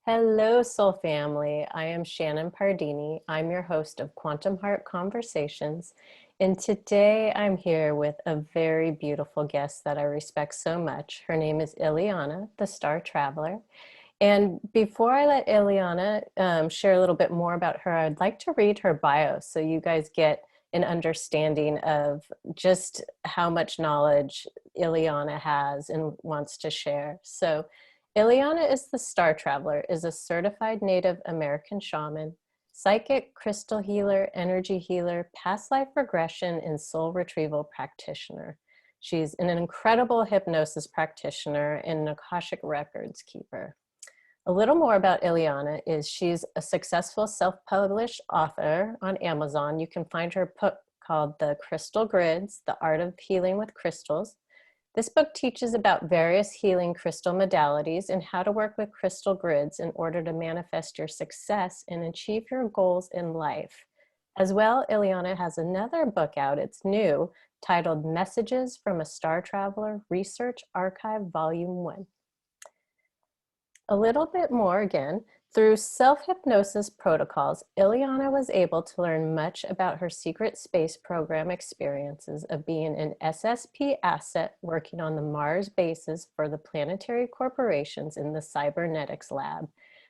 Hello, Soul Family. I am Shannon Pardini. I'm your host of Quantum Heart Conversations. And today I'm here with a very beautiful guest that I respect so much. Her name is Ileana The Star Traveler. And before I let Ileana share a little bit more about her, I'd like to read her bio so you guys get an understanding of just how much knowledge Ileana has and wants to share. So Ileana is the Star Traveler, is a certified Native American shaman, psychic, crystal healer, energy healer, past life regression, and soul retrieval practitioner. She's an incredible hypnosis practitioner and an Akashic records keeper. A little more about Ileana is she's a successful self-published author on Amazon. You can find her book called The Crystal Grids, The Art of Healing with Crystals. This book teaches about various healing crystal modalities and how to work with crystal grids in order to manifest your success and achieve your goals in life. As well, Ileana has another book out, it's new, titled Messages from a Star Traveler Research Archive Volume 1. A little bit more again. Through self-hypnosis protocols, Ileana was able to learn much about her secret space program experiences of being an SSP asset working on the Mars bases for the planetary corporations in the cybernetics lab,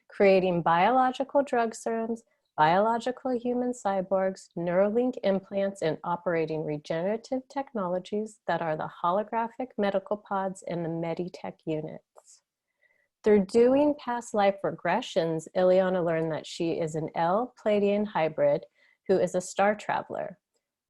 creating biological drug serums, biological human cyborgs, Neuralink implants, and operating regenerative technologies that are the holographic medical pods and the Meditech units. Through doing past life regressions, Ileana learned that she is an L-Pleiadian hybrid who is a star traveler.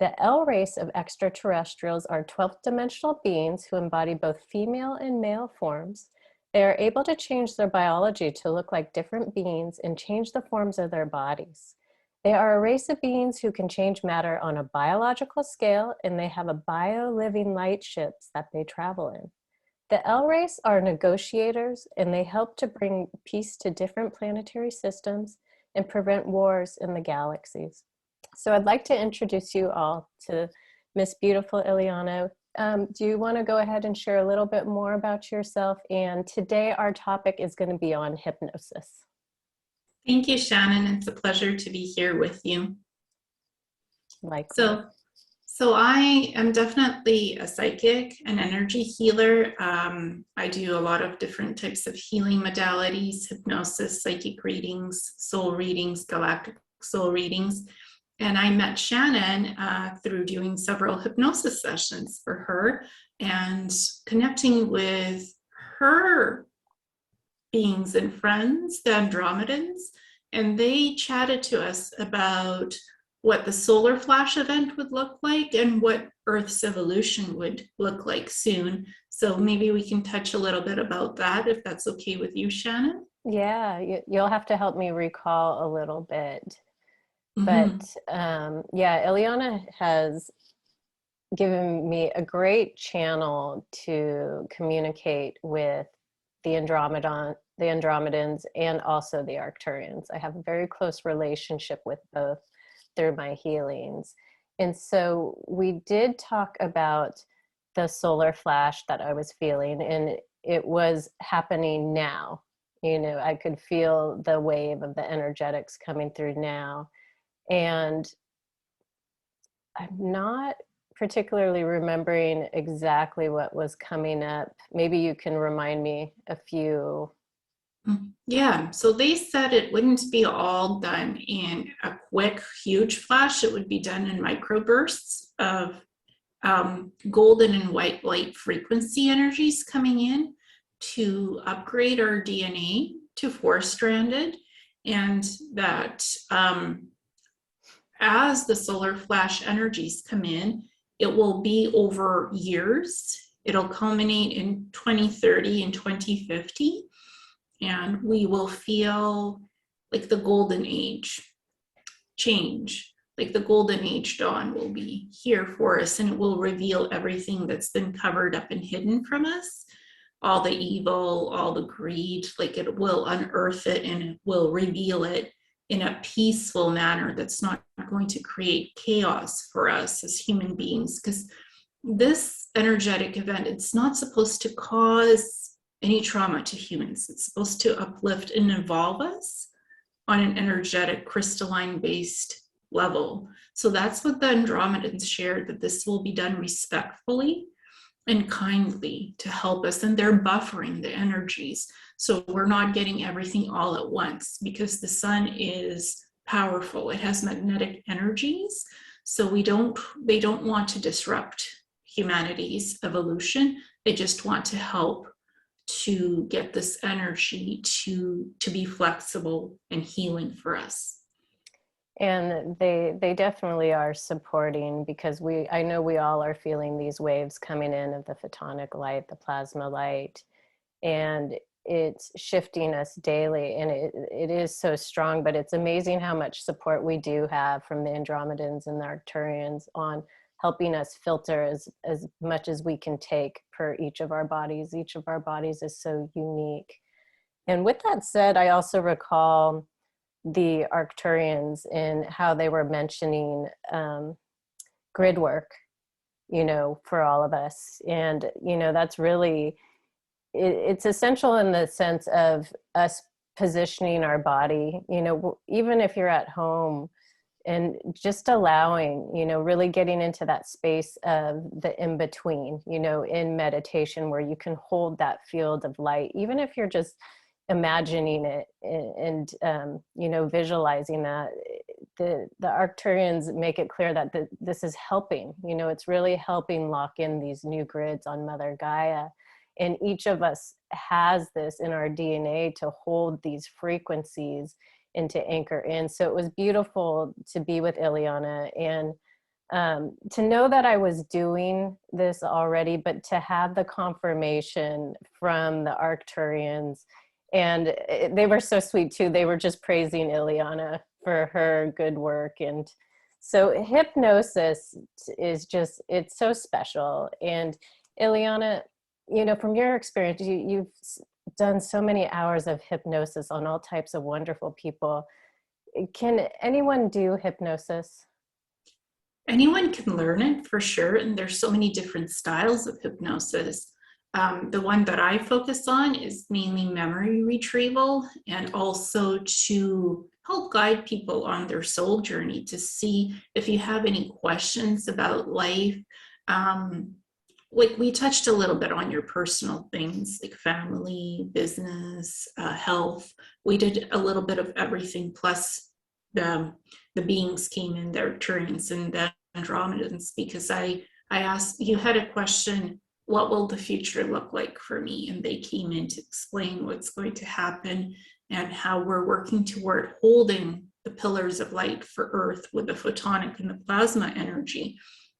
The L race of extraterrestrials are 12th dimensional beings who embody both female and male forms. They are able to change their biology to look like different beings and change the forms of their bodies. They are a race of beings who can change matter on a biological scale, and they have a bio-living light ships that they travel in. The L race are negotiators, and they help to bring peace to different planetary systems and prevent wars in the galaxies. So I'd like to introduce you all to Miss Beautiful Ileana. Do you want to go ahead and share a little bit more about yourself? And today our topic is going to be on hypnosis. Thank you, Shannon. It's a pleasure to be here with you. Likewise. So I am definitely a psychic, an energy healer. I do a lot of different types of healing modalities, hypnosis, psychic readings, soul readings, galactic soul readings. And I met Shannon through doing several hypnosis sessions for her and connecting with her beings and friends, the Andromedans. And they chatted to us about what the solar flash event would look like and what Earth's evolution would look like soon. So maybe we can touch a little bit about that, if that's okay with you, Shannon. Yeah, you'll have to help me recall a little bit. Mm-hmm. But yeah, Ileana has given me a great channel to communicate with the Andromedans and also the Arcturians. I have a very close relationship with both through my healings. And so we did talk about the solar flash that I was feeling, and it was happening now. You know, I could feel the wave of the energetics coming through now. And I'm not particularly remembering exactly what was coming up. Maybe you can remind me a few. Yeah, so they said it wouldn't be all done in a quick, huge flash. It would be done in microbursts of golden and white light frequency energies coming in to upgrade our DNA to 4-stranded, and that as the solar flash energies come in, it will be over years. It'll culminate in 2030 and 2050. And we will feel like the golden age change, like the golden age dawn will be here for us, and it will reveal everything that's been covered up and hidden from us, all the evil, all the greed. Like it will unearth it and it will reveal it in a peaceful manner that's not going to create chaos for us as human beings, because this energetic event, it's not supposed to cause any trauma to humans. It's supposed to uplift and evolve us on an energetic, crystalline based level. So that's what the Andromedans shared, that this will be done respectfully and kindly to help us. And they're buffering the energies. So we're not getting everything all at once, because the sun is powerful. It has magnetic energies. So they don't want to disrupt humanity's evolution. They just want to help to get this energy to be flexible and healing for us. And they definitely are supporting, because I know we all are feeling these waves coming in of the photonic light, the plasma light, and it's shifting us daily, and it is so strong. But it's amazing how much support we do have from the Andromedans and the Arcturians on helping us filter as much as we can take per each of our bodies. Each of our bodies is so unique. And with that said, I also recall the Arcturians and how they were mentioning grid work, for all of us. And, that's really, it's essential in the sense of us positioning our body, even if you're at home, and just allowing, really getting into that space of the in-between, in meditation, where you can hold that field of light, even if you're just imagining it and visualizing that. The Arcturians make it clear that this is helping, it's really helping lock in these new grids on Mother Gaia. And each of us has this in our DNA to hold these frequencies and to anchor in. So it was beautiful to be with Ileana and to know that I was doing this already, but to have the confirmation from the Arcturians. And they were so sweet too. They were just praising Ileana for her good work. And so hypnosis is just, it's so special. And Ileana, from your experience, you've done so many hours of hypnosis on all types of wonderful people. Can anyone do hypnosis? Anyone can learn it, for sure. And there's so many different styles of hypnosis. The one that I focus on is mainly memory retrieval, and also to help guide people on their soul journey, to see if you have any questions about life. Like we touched a little bit on your personal things like family, business, health. We did a little bit of everything, plus the beings came in, the Arcturians and the Andromedans, because I asked, you had a question, what will the future look like for me? And they came in to explain what's going to happen and how we're working toward holding the pillars of light for Earth with the photonic and the plasma energy,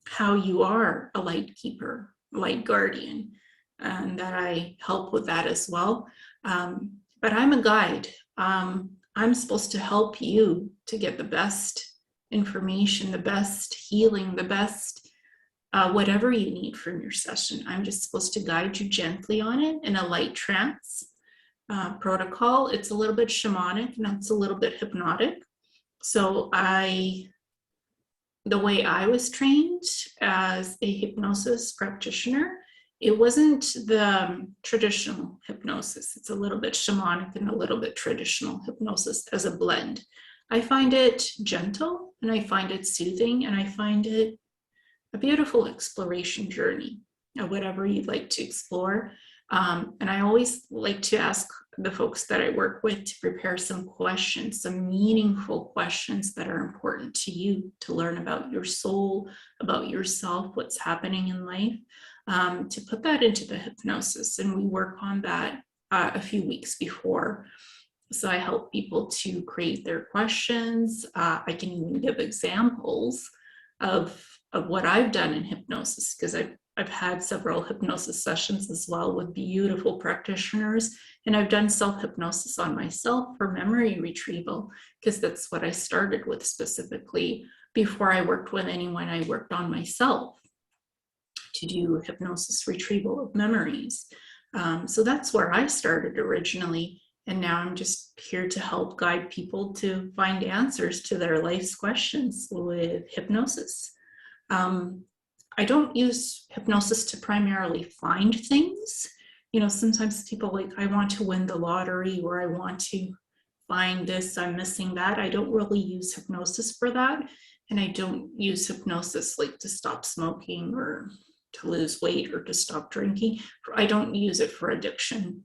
how you are a light keeper, light guardian, and that I help with that as well. But I'm a guide. I'm supposed to help you to get the best information, the best healing, the best whatever you need from your session. I'm just supposed to guide you gently on it in a light trance protocol. It's a little bit shamanic and it's a little bit hypnotic. So the way I was trained as a hypnosis practitioner, it wasn't the traditional hypnosis. It's a little bit shamanic and a little bit traditional hypnosis as a blend. I find it gentle and I find it soothing, and I find it a beautiful exploration journey of whatever you'd like to explore. And I always like to ask the folks that I work with to prepare some questions, some meaningful questions that are important to you, to learn about your soul, about yourself, what's happening in life, to put that into the hypnosis. And we work on that a few weeks before. So I help people to create their questions. I can even give examples of what I've done in hypnosis, because I've had several hypnosis sessions as well with beautiful practitioners, and I've done self-hypnosis on myself for memory retrieval, because that's what I started with specifically. Before I worked with anyone, I worked on myself to do hypnosis retrieval of memories. So that's where I started originally, and now I'm just here to help guide people to find answers to their life's questions with hypnosis. I don't use hypnosis to primarily find things. sometimes people like, I want to win the lottery, or I want to find this, I'm missing that. I don't really use hypnosis for that. And I don't use hypnosis like to stop smoking or to lose weight or to stop drinking. I don't use it for addiction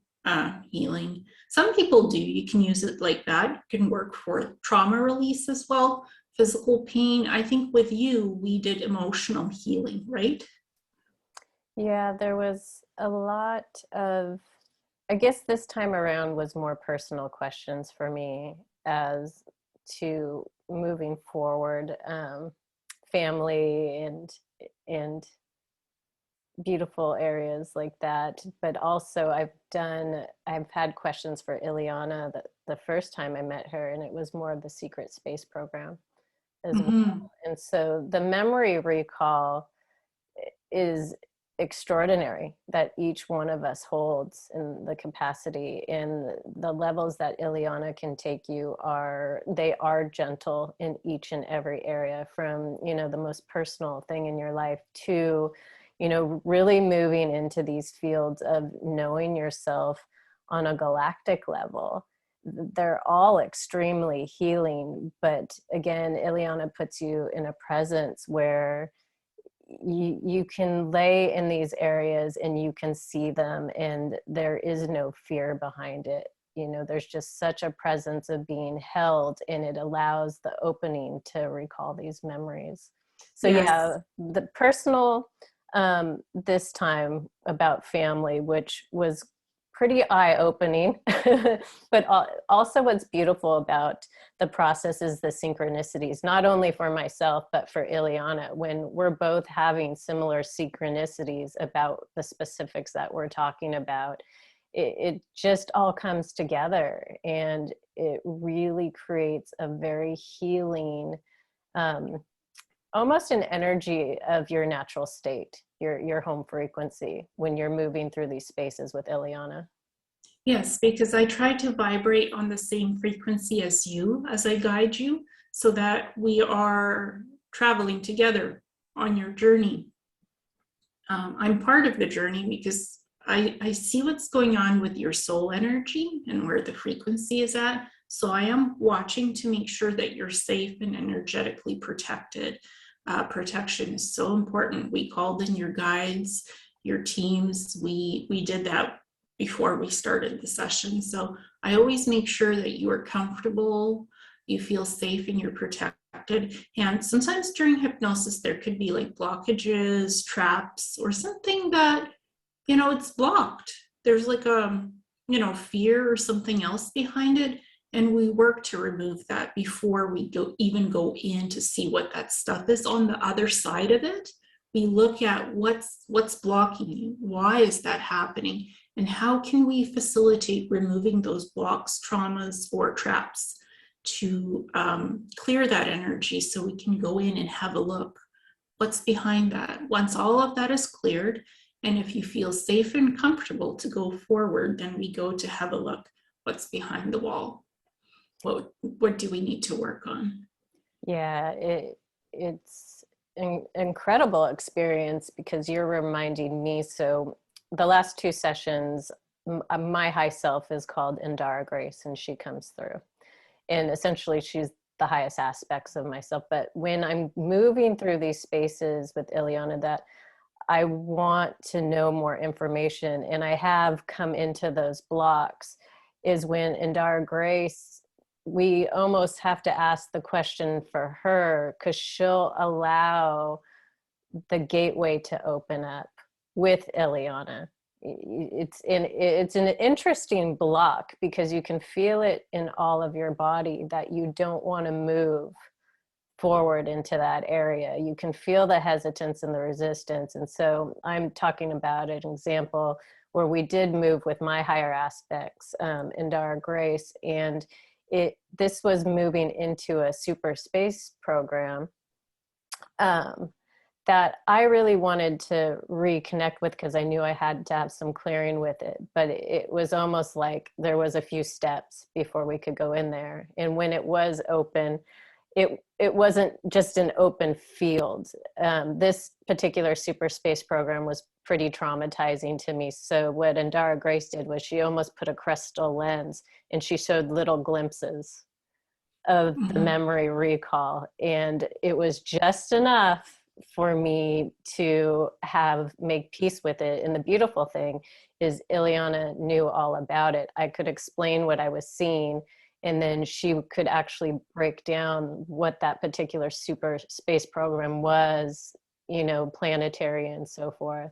healing. Some people do. You can use it like that. It can work for trauma release as well, physical pain. I think with you, we did emotional healing, right? Yeah, there was a lot of, I guess this time around was more personal questions for me as to moving forward, family and beautiful areas like that. But also I've had questions for Ileana the first time I met her, and it was more of the secret space program as well. Mm-hmm. And so the memory recall is extraordinary that each one of us holds in the capacity, and the levels that Ileana can take you they are gentle in each and every area, from the most personal thing in your life to really moving into these fields of knowing yourself on a galactic level. They're all extremely healing, but again, Ileana puts you in a presence where you can lay in these areas and you can see them, and there is no fear behind it. There's just such a presence of being held, and it allows the opening to recall these memories. So Yes. yeah, the personal, this time about family, which was pretty eye-opening. But also what's beautiful about the process is the synchronicities, not only for myself, but for Ileana, when we're both having similar synchronicities about the specifics that we're talking about. It just all comes together, and it really creates a very healing, almost an energy of your natural state, your home frequency, when you're moving through these spaces with Ileana. Yes, because I try to vibrate on the same frequency as you as I guide you, so that we are traveling together on your journey. I'm part of the journey because I see what's going on with your soul energy and where the frequency is at. So I am watching to make sure that you're safe and energetically protected. Protection is so important. We called in your guides, your teams. We did that before we started the session. So I always make sure that you are comfortable, you feel safe, and you're protected. And sometimes during hypnosis, there could be like blockages, traps, or something that, it's blocked. There's like fear or something else behind it. And we work to remove that before we even go in to see what that stuff is on the other side of it. We look at what's blocking you. Why is that happening? And how can we facilitate removing those blocks, traumas, or traps to clear that energy, so we can go in and have a look what's behind that. Once all of that is cleared, and if you feel safe and comfortable to go forward, then we go to have a look what's behind the wall. What do we need to work on? Yeah, it's an incredible experience, because you're reminding me. So the last two sessions, my high self is called Indara Grace, and she comes through. And essentially she's the highest aspects of myself. But when I'm moving through these spaces with Ileana that I want to know more information, and I have come into those blocks, is when Indara Grace, we almost have to ask the question for her, because she'll allow the gateway to open up with Ileana. It's an interesting block, because you can feel it in all of your body that you don't want to move forward into that area. You can feel the hesitance and the resistance. And so I'm talking about an example where we did move with my higher aspects, Indara Grace, and this was moving into a super space program that I really wanted to reconnect with, because I knew I had to have some clearing with it. But it was almost like there was a few steps before we could go in there. And when it was open, it wasn't just an open field. This particular super space program was pretty traumatizing to me. So what Indara Grace did was she almost put a crystal lens and she showed little glimpses of the Mhm. memory recall. And it was just enough for me to make peace with it. And the beautiful thing is Ileana knew all about it. I could explain what I was seeing, and then she could actually break down what that particular super space program was, planetary and so forth.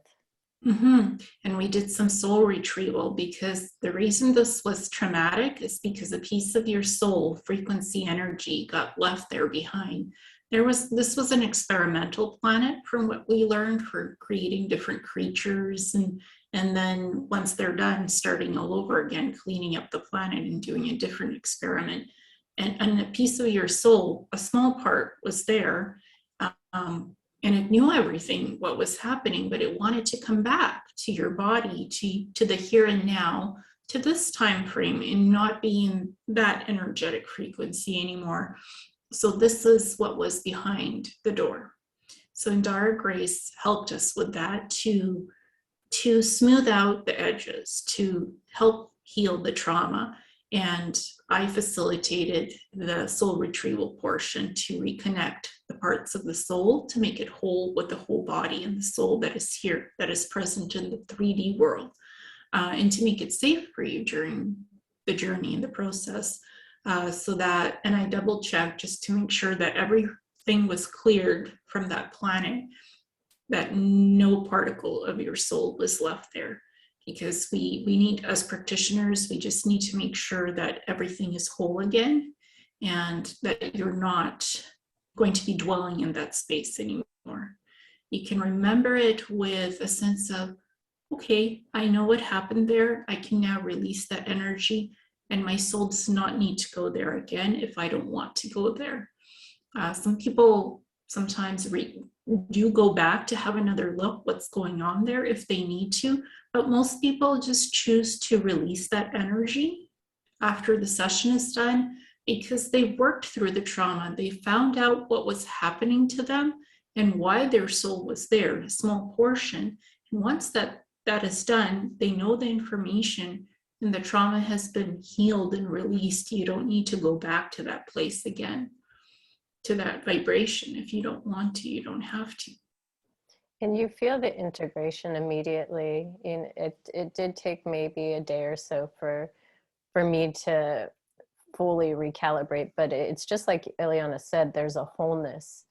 And we did some soul retrieval, because the reason this was traumatic is because a piece of your soul frequency energy got left there behind. This was an experimental planet, from what we learned, for creating different creatures, and then once they're done, starting all over again, cleaning up the planet and doing a different experiment. And a piece of your soul, a small part, was there. Um, and it knew everything what was happening, but it wanted to come back to your body, to the here and now, to this time frame, and not be in that energetic frequency anymore. So this is what was behind the door. So Indara Grace helped us with that, to smooth out the edges, to help heal the trauma. And I facilitated the soul retrieval portion to reconnect the parts of the soul, to make it whole with the whole body and the soul that is here, that is present in the 3D world, and to make it safe for you during the journey and the process. And I double checked just to make sure that everything was cleared from that planet, that no particle of your soul was left there. Because we need, as practitioners, we just need to make sure that everything is whole again, and that you're not going to be dwelling in that space anymore. You can remember it with a sense of, okay, I know what happened there. I can now release that energy, and my soul does not need to go there again if I don't want to go there. Some people sometimes do go back to have another look what's going on there if they need to, but most people just choose to release that energy after the session is done, because they've worked through the trauma. They found out what was happening to them and why their soul was there, a small portion. And once that is done, they know the information, and the trauma has been healed and released. You don't need to go back to that place again, to that vibration. If you don't want to, you don't have to. And you feel the integration immediately. It did take maybe a day or so for me to fully recalibrate, but it's just like Ileana said, there's a wholeness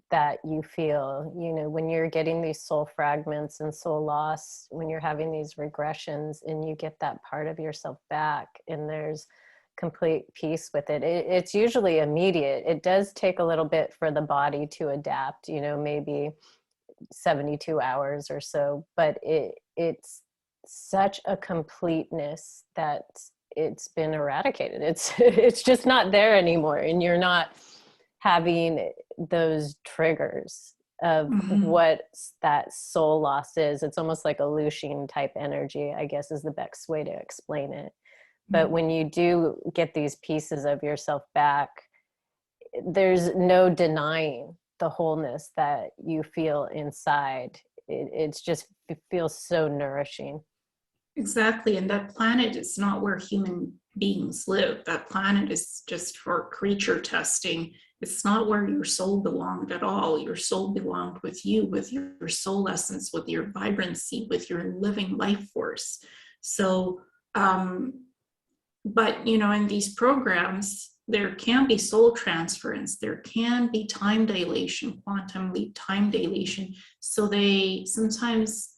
that you feel, when you're getting these soul fragments and soul loss, when you're having these regressions and you get that part of yourself back, and there's complete peace with it. It's usually immediate. It does take a little bit for the body to adapt, maybe 72 hours or so, but it's such a completeness that it's been eradicated. It's just not there anymore, and you're not having those triggers of what that soul loss is. It's almost like a looshing type energy, I guess, is the best way to explain it. But when you do get these pieces of yourself back, there's no denying the wholeness that you feel inside. It feels so nourishing. Exactly. And that planet is not where human beings live. That planet is just for creature testing. It's not where your soul belonged at all. Your soul belonged with you, with your soul essence, with your vibrancy, with your living life force. So, but in these programs, there can be soul transference, there can be time dilation, quantum leap time dilation. So they sometimes,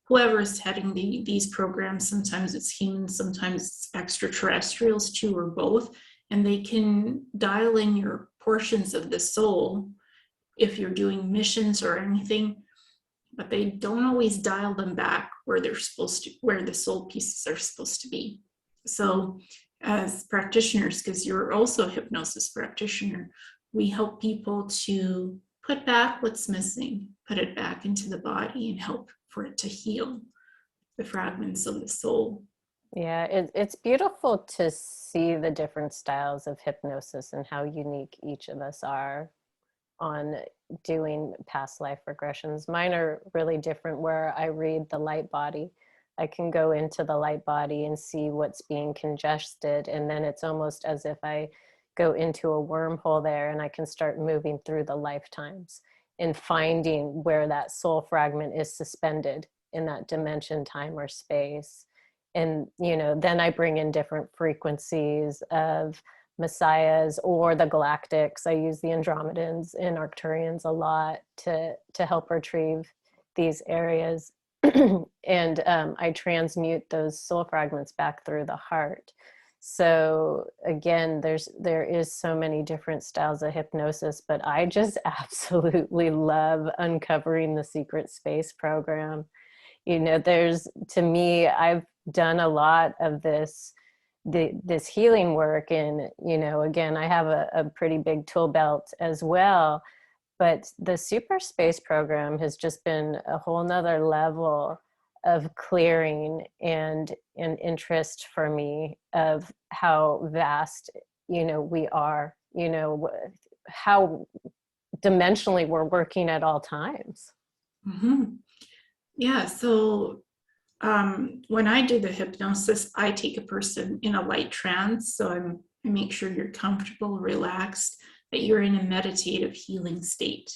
whoever is heading these programs, sometimes it's humans, sometimes it's extraterrestrials too, or both, and they can dial in your portions of the soul if you're doing missions or anything, but they don't always dial them back where they're supposed to, where the soul pieces are supposed to be. So as practitioners, because you're also a hypnosis practitioner, we help people to put back what's missing, put it back into the body, and help for it to heal the fragments of the soul. Yeah, it's beautiful to see the different styles of hypnosis and how unique each of us are on doing past life regressions. Mine are really different where I read the light body. I can go into the light body and see what's being congested. And then it's almost as if I go into a wormhole there and I can start moving through the lifetimes and finding where that soul fragment is suspended in that dimension, time, or space. And, then I bring in different frequencies of messiahs or the galactics. I use the Andromedans and Arcturians a lot to help retrieve these areas. And I transmute those soul fragments back through the heart. So again, there is so many different styles of hypnosis, but I just absolutely love uncovering the secret space program. There's, to me, I've done a lot of this healing work, and again, I have a pretty big tool belt as well, but the super space program has just been a whole nother level of clearing and interest for me of how vast we are, how dimensionally we're working at all times. Mm-hmm. Yeah, so when I do the hypnosis, I take a person in a light trance. So I make sure you're comfortable, relaxed, that you're in a meditative healing state,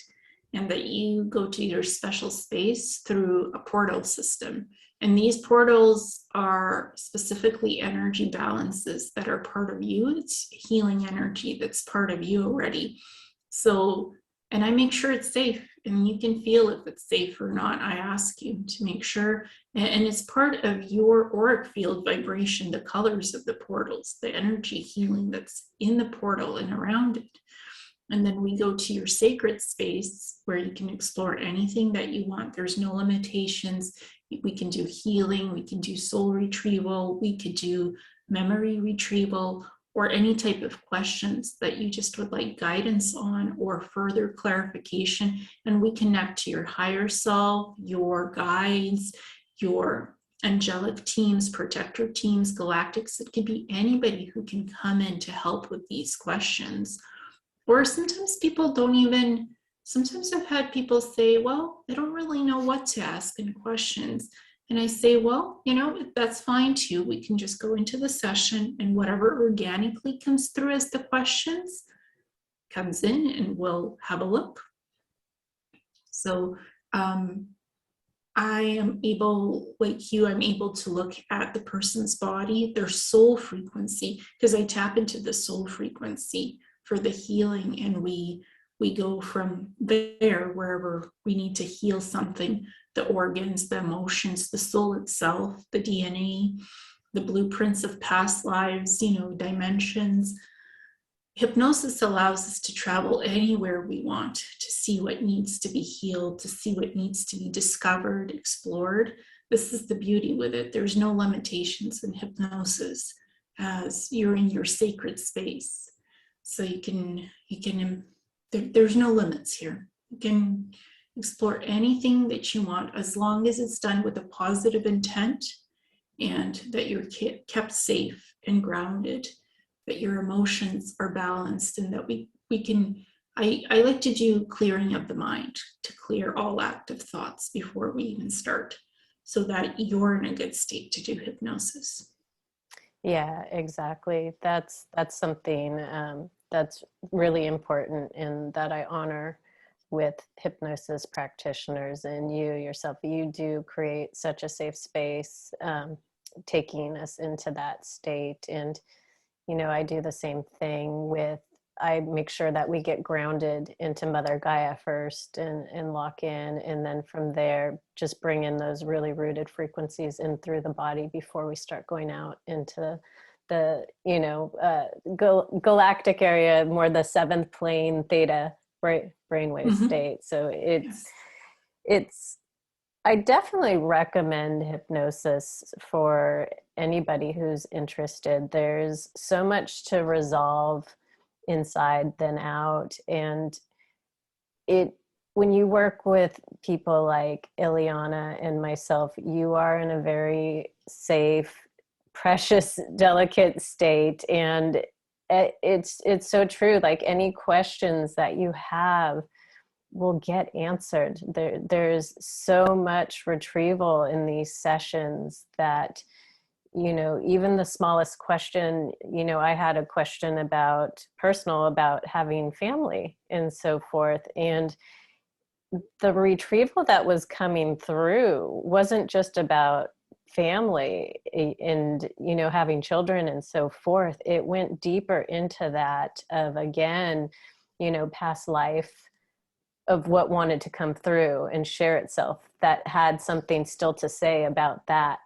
and that you go to your special space through a portal system. And these portals are specifically energy balances that are part of you. It's healing energy that's part of you already. So, and I make sure it's safe, and you can feel if it's safe or not. I ask you to make sure, and it's part of your auric field vibration, the colors of the portals, the energy healing that's in the portal and around it. And then we go to your sacred space where you can explore anything that you want. There's no limitations. We can do healing, we can do soul retrieval, we could do memory retrieval, or any type of questions that you just would like guidance on or further clarification. And we connect to your higher self, your guides, your angelic teams, protector teams, galactics. It could be anybody who can come in to help with these questions. Or sometimes people don't even, sometimes I've had people say, well, I don't really know what to ask in questions. And I say, well, that's fine too. We can just go into the session, and whatever organically comes through as the questions comes in, and we'll have a look. So I am able, like you, I'm able to look at the person's body, their soul frequency, because I tap into the soul frequency for the healing, and we go from there wherever we need to heal something, the organs, the emotions, the soul itself, the DNA, the blueprints of past lives, dimensions. Hypnosis allows us to travel anywhere we want, to see what needs to be healed, to see what needs to be discovered, explored. This is the beauty with it. There's no limitations in hypnosis, as you're in your sacred space. So there's no limits here. You can explore anything that you want, as long as it's done with a positive intent, and that you're kept safe and grounded, that your emotions are balanced, and that we can, I like to do clearing of the mind, to clear all active thoughts before we even start, so that you're in a good state to do hypnosis. Yeah, exactly. That's something that's really important, and that I honor with hypnosis practitioners, and you yourself. You do create such a safe space, taking us into that state. And I do the same thing with, I make sure that we get grounded into Mother Gaia first, and lock in. And then from there, just bring in those really rooted frequencies in through the body before we start going out into the, galactic area, more the seventh plane theta brainwave Mm-hmm. state. So Yes. it's, I definitely recommend hypnosis for anybody who's interested. There's so much to resolve inside than out. And it, when you work with people like Ileana and myself, you are in a very safe precious, delicate state. And it's so true. Like any questions that you have will get answered. There's so much retrieval in these sessions that, even the smallest question, I had a question about having family and so forth. And the retrieval that was coming through wasn't just about family and having children and so forth. It went deeper into that of, again, past life, of what wanted to come through and share itself, that had something still to say about that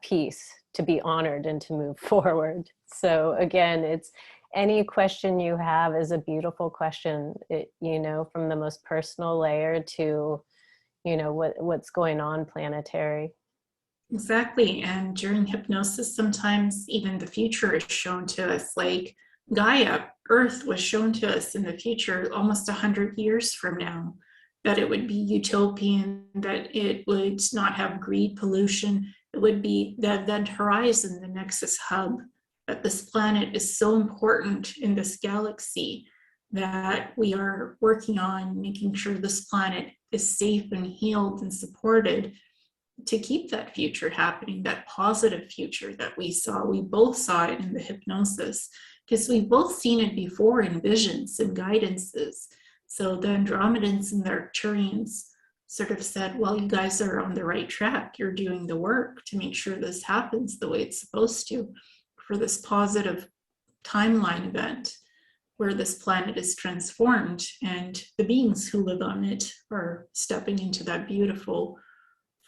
piece, to be honored and to move forward. So again, it's any question you have is a beautiful question, from the most personal layer to, what's going on planetary. Exactly. And during hypnosis, sometimes even the future is shown to us, like Gaia, Earth was shown to us in the future almost 100 years from now, that it would be utopian, that it would not have greed, pollution. It would be the event horizon, the nexus hub, that this planet is so important in this galaxy that we are working on making sure this planet is safe and healed and supported to keep that future happening, that positive future that we saw. We both saw it in the hypnosis because we've both seen it before in visions and guidances. So the Andromedans and the Arcturians sort of said, well, you guys are on the right track. You're doing the work to make sure this happens the way it's supposed to, for this positive timeline event where this planet is transformed and the beings who live on it are stepping into that beautiful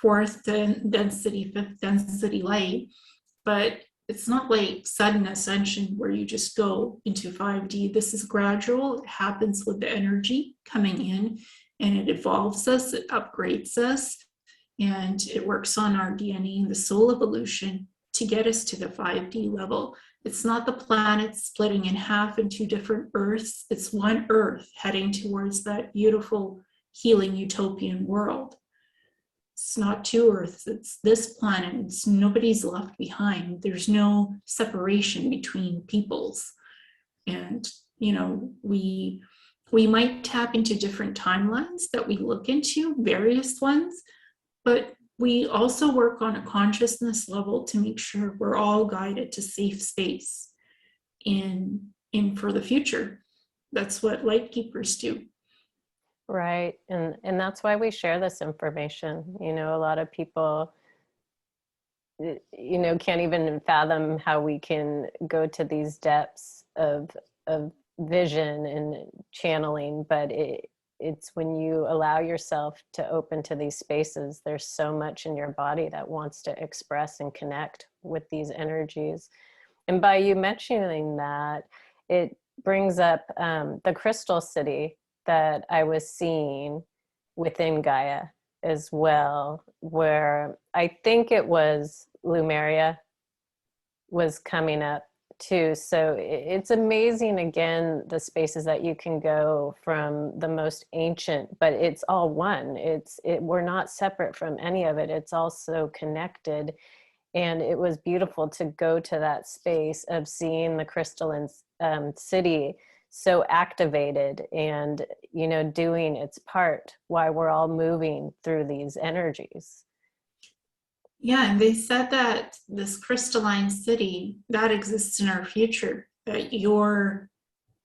fourth density, fifth density light. But it's not like sudden ascension where you just go into 5D. This is gradual. It happens with the energy coming in, and it evolves us, it upgrades us, and it works on our DNA and the soul evolution to get us to the 5D level. It's not the planet splitting in half into different Earths. It's one Earth heading towards that beautiful, healing, utopian world. It's not two Earths, it's this planet. It's nobody's left behind. There's no separation between peoples. And, we might tap into different timelines that we look into, various ones, but we also work on a consciousness level to make sure we're all guided to safe space in for the future. That's what light keepers do. Right. And that's why we share this information. A lot of people, can't even fathom how we can go to these depths of vision and channeling, but it's when you allow yourself to open to these spaces, there's so much in your body that wants to express and connect with these energies. And by you mentioning that, it brings up the crystal city that I was seeing within Gaia as well, where I think it was Lumeria was coming up too. So it's amazing, again, the spaces that you can go from the most ancient, but it's all one. We're not separate from any of it. It's all so connected. And it was beautiful to go to that space of seeing the crystalline city so activated and, doing its part while we're all moving through these energies. Yeah, and they said that this crystalline city that exists in our future, that you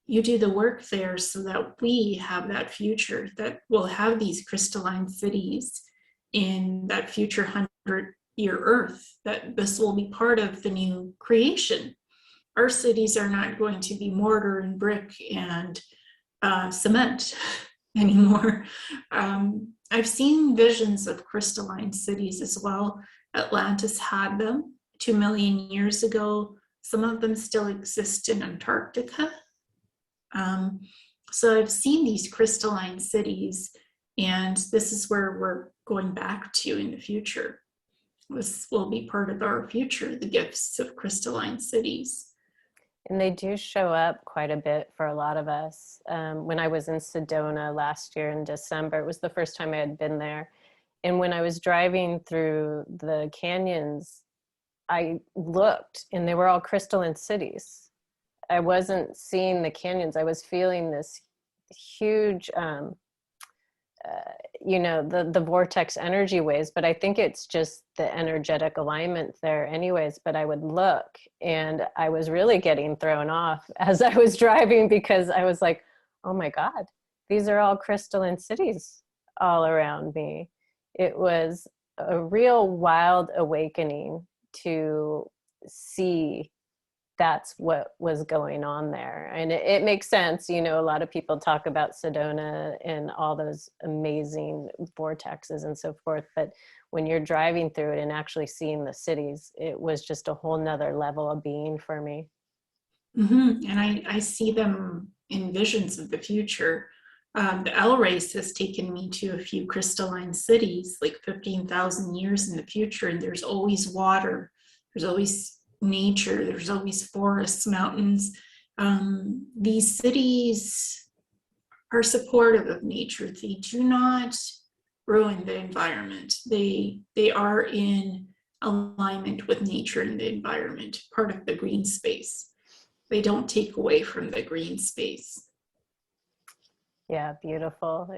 do the work there so that we have that future, that we'll have these crystalline cities in that future 100-year Earth, that this will be part of the new creation. Our cities are not going to be mortar and brick and cement anymore. I've seen visions of crystalline cities as well. Atlantis had them 2 million years ago. Some of them still exist in Antarctica. So I've seen these crystalline cities, and this is where we're going back to in the future. This will be part of our future, the gifts of crystalline cities. And they do show up quite a bit for a lot of us. When I was in Sedona last year in December, it was the first time I had been there. And when I was driving through the canyons I looked and they were all crystalline cities. I wasn't seeing the canyons. I was feeling this huge, the vortex energy waves, but I think it's just the energetic alignment there anyways. But I would look and I was really getting thrown off as I was driving, because I was like, oh my God, these are all crystalline cities all around me. It was a real wild awakening to see that's what was going on there. And it makes sense. A lot of people talk about Sedona and all those amazing vortexes and so forth. But when you're driving through it and actually seeing the cities, it was just a whole nother level of being for me. And I see them in visions of the future. The L race has taken me to a few crystalline cities, like 15,000 years in the future, and there's always water, there's always nature, there's always forests, mountains. These cities are supportive of nature. They do not ruin the environment. They are in alignment with nature and the environment, part of the green space. They don't take away from the green space. Yeah, beautiful.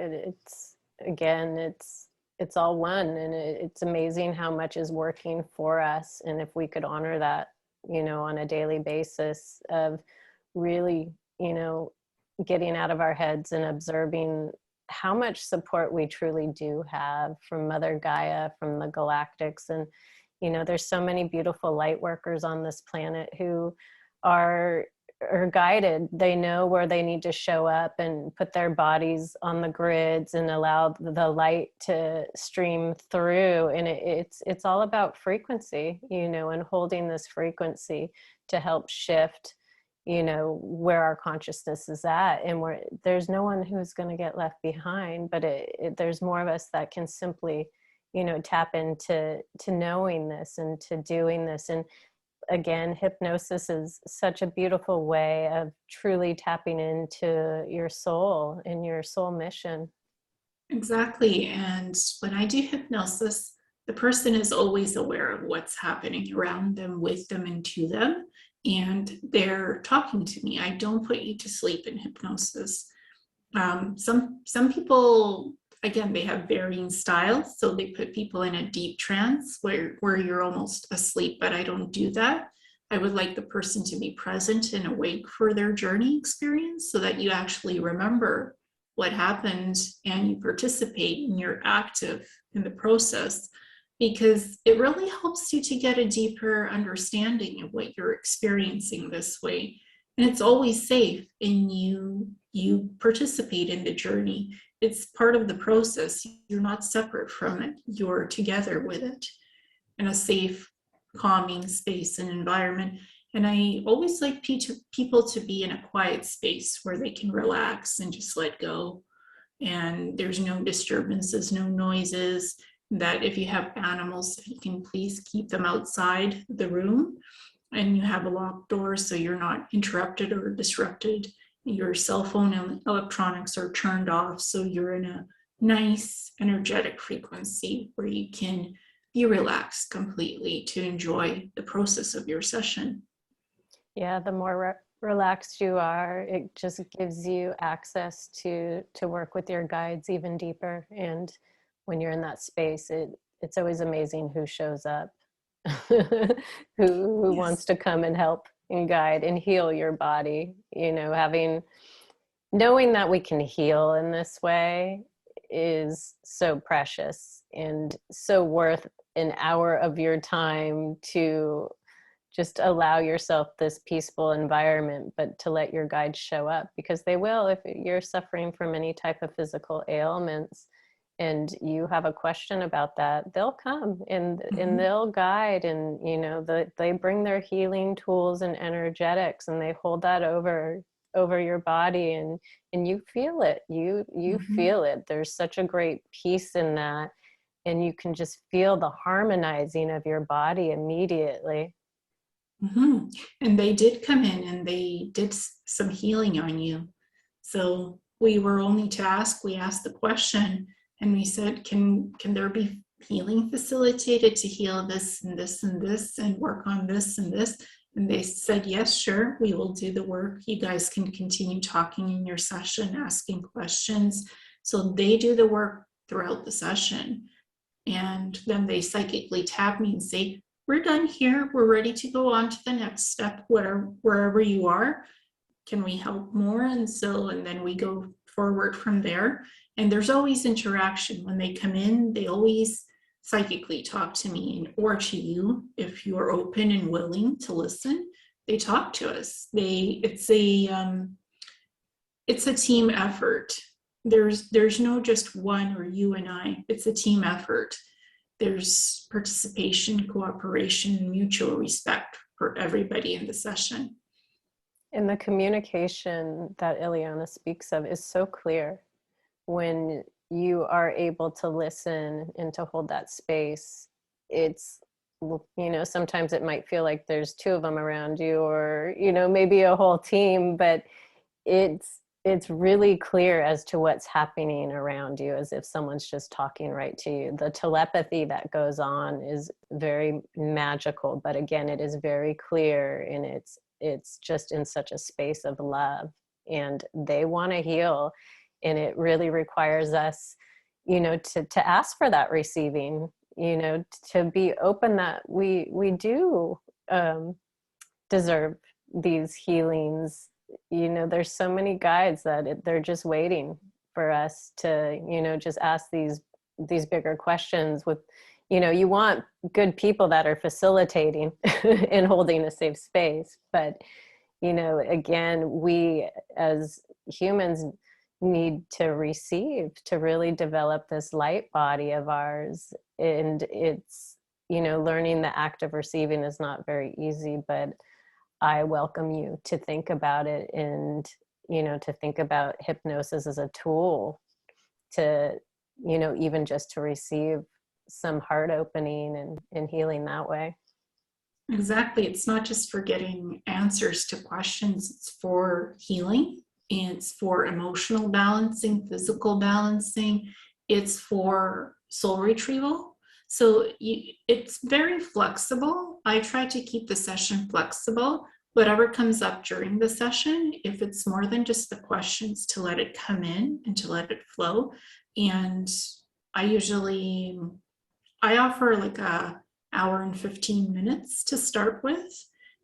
It's all one, and it's amazing how much is working for us. And if we could honor that, on a daily basis, of really, getting out of our heads and observing how much support we truly do have from Mother Gaia, from the galactics. And, there's so many beautiful light workers on this planet who are guided. They know where they need to show up and put their bodies on the grids and allow the light to stream through. And it's all about frequency, and holding this frequency to help shift, where our consciousness is at. And there's no one who's going to get left behind, but there's more of us that can simply, tap into knowing this and to doing this. And again, hypnosis is such a beautiful way of truly tapping into your soul and your soul mission. Exactly. And when I do hypnosis, the person is always aware of what's happening around them, with them, and to them. And they're talking to me. I don't put you to sleep in hypnosis. Some people, again, they have varying styles. So they put people in a deep trance where you're almost asleep, but I don't do that. I would like the person to be present and awake for their journey experience, so that you actually remember what happened and you participate and you're active in the process, because it really helps you to get a deeper understanding of what you're experiencing this way. And it's always safe, and you participate in the journey. It's part of the process. You're not separate from it. You're together with it in a safe, calming space and environment. And I always like people to be in a quiet space where they can relax and just let go. And there's no disturbances, no noises. That if you have animals, you can please keep them outside the room, and you have a locked door so you're not interrupted or disrupted. Your cell phone and electronics are turned off, so you're in a nice energetic frequency where you can be relaxed completely to enjoy the process of your session. Yeah, the more relaxed you are, it just gives you access to work with your guides even deeper. And when you're in that space, it's always amazing who shows up, who Yes. wants to come and help and guide and heal your body. Knowing that we can heal in this way is so precious and so worth an hour of your time to just allow yourself this peaceful environment, but to let your guides show up, because they will. If you're suffering from any type of physical ailments and you have a question about that, they'll come and they'll guide, and they bring their healing tools and energetics, and they hold that over your body, and you feel it. You feel it. There's such a great peace in that, and you can just feel the harmonizing of your body immediately. And they did come in and they did some healing on you. So we were only to ask, we asked the question, and we said, can there be healing facilitated to heal this and this and this and work on this and this? And they said, yes, sure, we will do the work. You guys can continue talking in your session, asking questions. So they do the work throughout the session. And then they psychically tap me and say, we're done here. We're ready to go on to the next step, wherever you are. Can we help more? And then we go forward from there. And there's always interaction. When they come in, they always psychically talk to me or to you if you are open and willing to listen. They talk to us. It's a team effort. There's no just one or you and I. It's a team effort. There's participation, cooperation, mutual respect for everybody in the session. And the communication that Ileana speaks of is so clear when you are able to listen and to hold that space. It's, sometimes it might feel like there's two of them around you, or, maybe a whole team, but it's really clear as to what's happening around you, as if someone's just talking right to you. The telepathy that goes on is very magical, but again, it is very clear, and it's just in such a space of love, and they want to heal. And it really requires us, to ask for that receiving, to be open that we do deserve these healings. There's so many guides that they're just waiting for us to, just ask these bigger questions with, you want good people that are facilitating and holding a safe space. But, again, we as humans need to receive to really develop this light body of ours. And it's, learning the act of receiving is not very easy, but I welcome you to think about it, and, to think about hypnosis as a tool to, even just to receive some heart opening and healing that way. Exactly. It's not just for getting answers to questions, it's for healing. It's for emotional balancing, physical balancing. It's for soul retrieval. So it's very flexible. I try to keep the session flexible. Whatever comes up during the session, if it's more than just the questions, to let it come in and to let it flow. And I offer like a hour and 15 minutes to start with.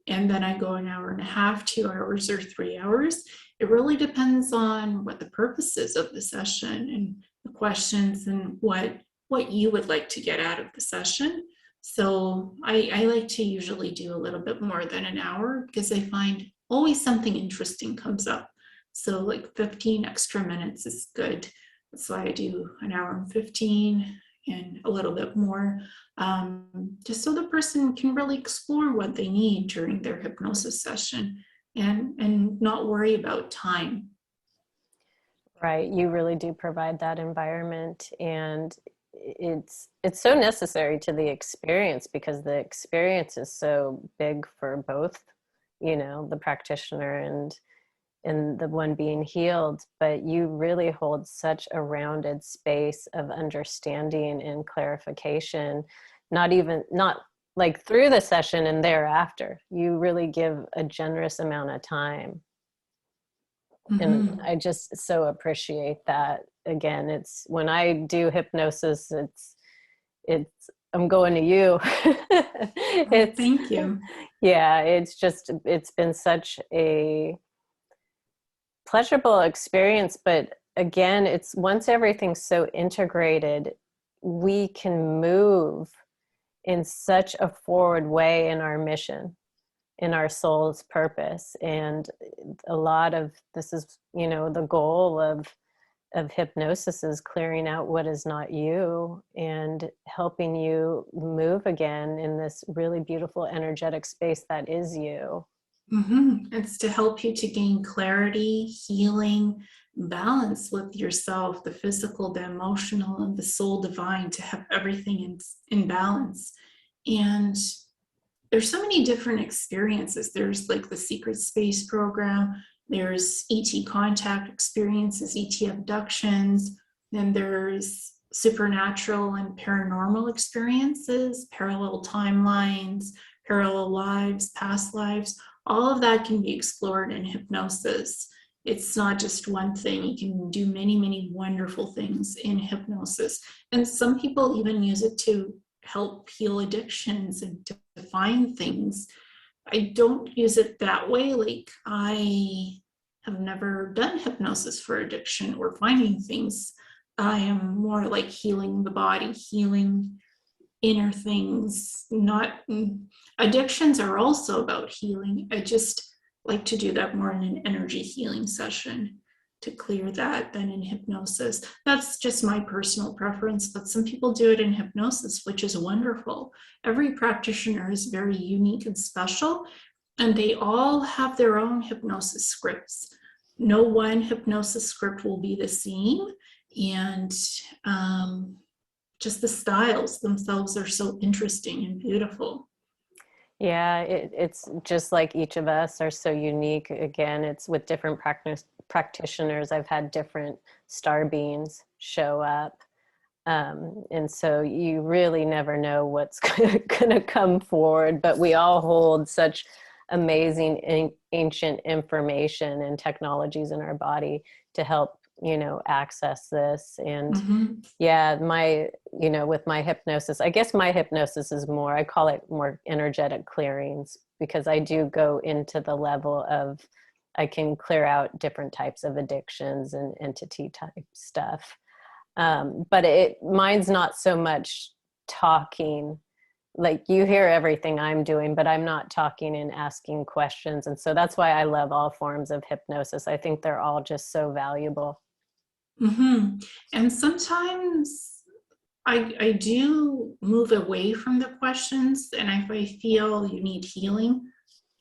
And then I go an hour and a half, 2 hours, or 3 hours. It really depends on what the purpose is of the session and the questions and what you would like to get out of the session. So I like to usually do a little bit more than an hour, because I find always something interesting comes up. So like 15 extra minutes is good. That's why I do an hour and 15 and a little bit more, just so the person can really explore what they need during their hypnosis session and not worry about time. Right. You really do provide that environment, and it's so necessary to the experience, because the experience is so big for both, the practitioner and the one being healed. But you really hold such a rounded space of understanding and clarification, not like through the session and thereafter. You really give a generous amount of time. Mm-hmm. And I just so appreciate that. Again, it's when I do hypnosis, it's I'm going to you. Thank you. Yeah, it's been such a pleasurable experience. But again, it's once everything's so integrated, we can move in such a forward way in our mission, in our soul's purpose. And a lot of this is, the goal of hypnosis is clearing out what is not you and helping you move again in this really beautiful energetic space that is you. Mm-hmm. It's to help you to gain clarity, healing, balance with yourself, the physical, the emotional, and the soul divine, to have everything in balance. And there's so many different experiences. There's like the secret space program, there's ET contact experiences, ET abductions, then there's supernatural and paranormal experiences, parallel timelines, parallel lives, past lives. All of that can be explored in hypnosis. It's not just one thing. You can do many, many wonderful things in hypnosis. And some people even use it to help heal addictions and to define things. I don't use it that way. Like, I have never done hypnosis for addiction or finding things. I am more like healing the body, healing inner things. Not addictions are also about healing. I just like to do that more in an energy healing session to clear that than in hypnosis. That's just my personal preference, but some people do it in hypnosis, which is wonderful. Every practitioner is very unique and special, and they all have their own hypnosis scripts. No one hypnosis script will be the same, and just the styles themselves are so interesting and beautiful. Yeah, it's just like each of us are so unique. Again, it's with different practitioners. I've had different star beings show up. And so you really never know what's going to come forward, but we all hold such amazing ancient information and technologies in our body to help, access this. And yeah, with my hypnosis, I guess my hypnosis is more, I call it more energetic clearings, because I do go into the level of, I can clear out different types of addictions and entity type stuff. But mine's not so much talking. Like, you hear everything I'm doing, but I'm not talking and asking questions. And so that's why I love all forms of hypnosis. I think they're all just so valuable. And sometimes I do move away from the questions, and if I feel you need healing,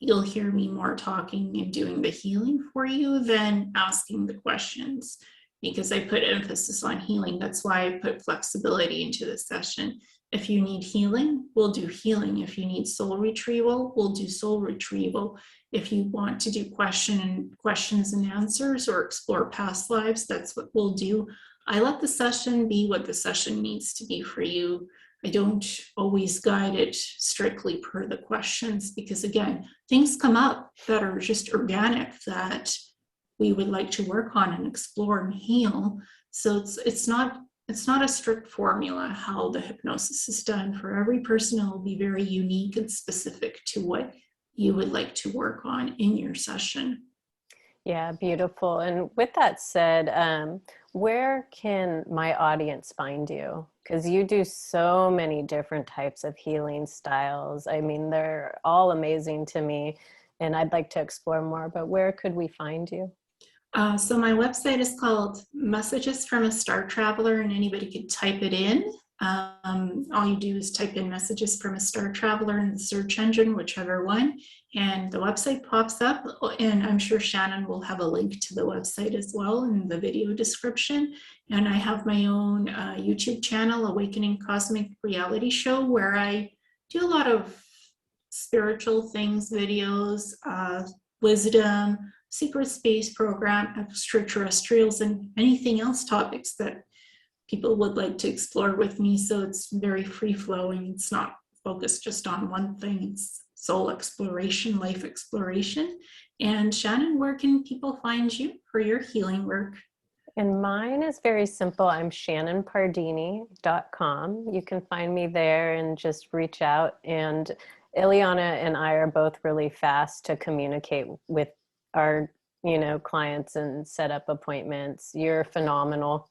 you'll hear me more talking and doing the healing for you than asking the questions, because I put emphasis on healing. That's why I put flexibility into the session. If you need healing, we'll do healing. If you need soul retrieval, we'll do soul retrieval. If you want to do questions and answers or explore past lives, that's what we'll do. I let the session be what the session needs to be for you. I don't always guide it strictly per the questions, because again, things come up that are just organic that we would like to work on and explore and heal. So it's not a strict formula how the hypnosis is done. For every person, it will be very unique and specific to what you would like to work on in your session. Yeah, beautiful. And with that said, where can my audience find you? Because you do so many different types of healing styles. I mean, they're all amazing to me, and I'd like to explore more, but where could we find you? So my website is called Messages from a Star Traveler, and anybody could type it in. All you do is type in Messages from a Star Traveler in the search engine, whichever one, and the website pops up. And I'm sure Shannon will have a link to the website as well in the video description. And I have my own YouTube channel, Awakening Cosmic Reality Show, where I do a lot of spiritual things, videos, wisdom, secret space program, extraterrestrials, and anything else topics that people would like to explore with me. So it's very free flowing. It's not focused just on one thing. It's soul exploration, life exploration. And Shannon, where can people find you for your healing work? And mine is very simple. I'm shannonpardini.com. You can find me there and just reach out. And Ileana and I are both really fast to communicate with our clients and set up appointments. You're phenomenal.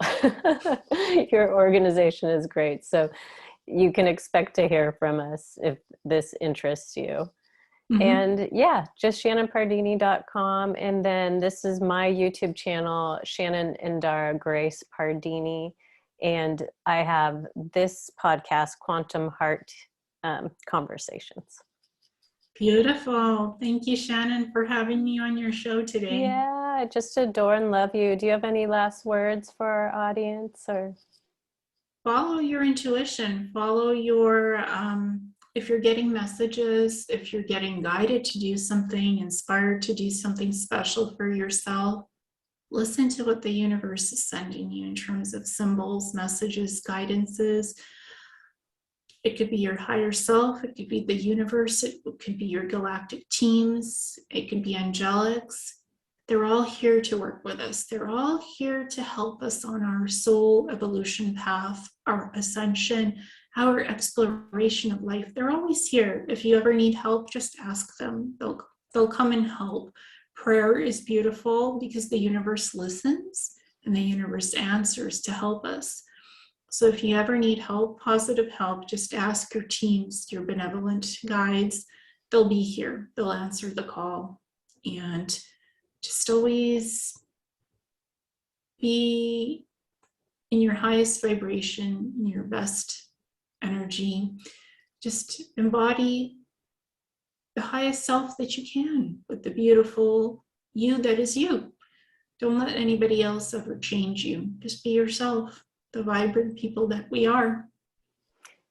Your organization is great. So you can expect to hear from us if this interests you. And yeah, just shannonpardini.com. And then this is my YouTube channel, Shannon Indara Grace Pardini. And I have this podcast, Quantum Heart Conversations. Beautiful. Thank you, Shannon, for having me on your show today. Yeah, I just adore and love you. Do you have any last words for our audience? Or follow your intuition. Follow your, if you're getting messages, if you're getting guided to do something, inspired to do something special for yourself, Listen to what the universe is sending you in terms of symbols, messages, guidances. It could be your higher self, it could be the universe, it could be your galactic teams, it could be angelics. They're all here to work with us. They're all here to help us on our soul evolution path, our ascension, our exploration of life. They're always here. If you ever need help, just ask them. They'll come and help. Prayer is beautiful because the universe listens and the universe answers to help us. So if you ever need help, positive help, just ask your teams, your benevolent guides. They'll be here. They'll answer the call. And just always be in your highest vibration, in your best energy. Just embody the highest self that you can with the beautiful you that is you. Don't let anybody else ever change you. Just be yourself, the vibrant people that we are.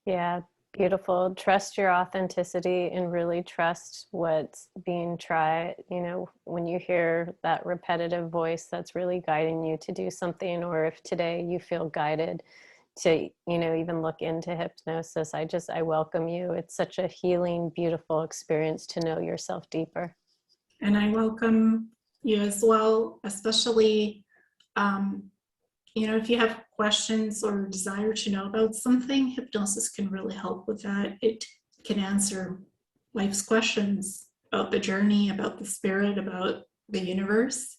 Yeah, beautiful. Trust your authenticity and really trust what's being tried. You know, when you hear that repetitive voice that's really guiding you to do something, or if today you feel guided to, you know, even look into hypnosis, I welcome you. It's such a healing, beautiful experience to know yourself deeper. And I welcome you as well, especially, if you have questions or desire to know about something, hypnosis can really help with that. It can answer life's questions about the journey, about the spirit, about the universe.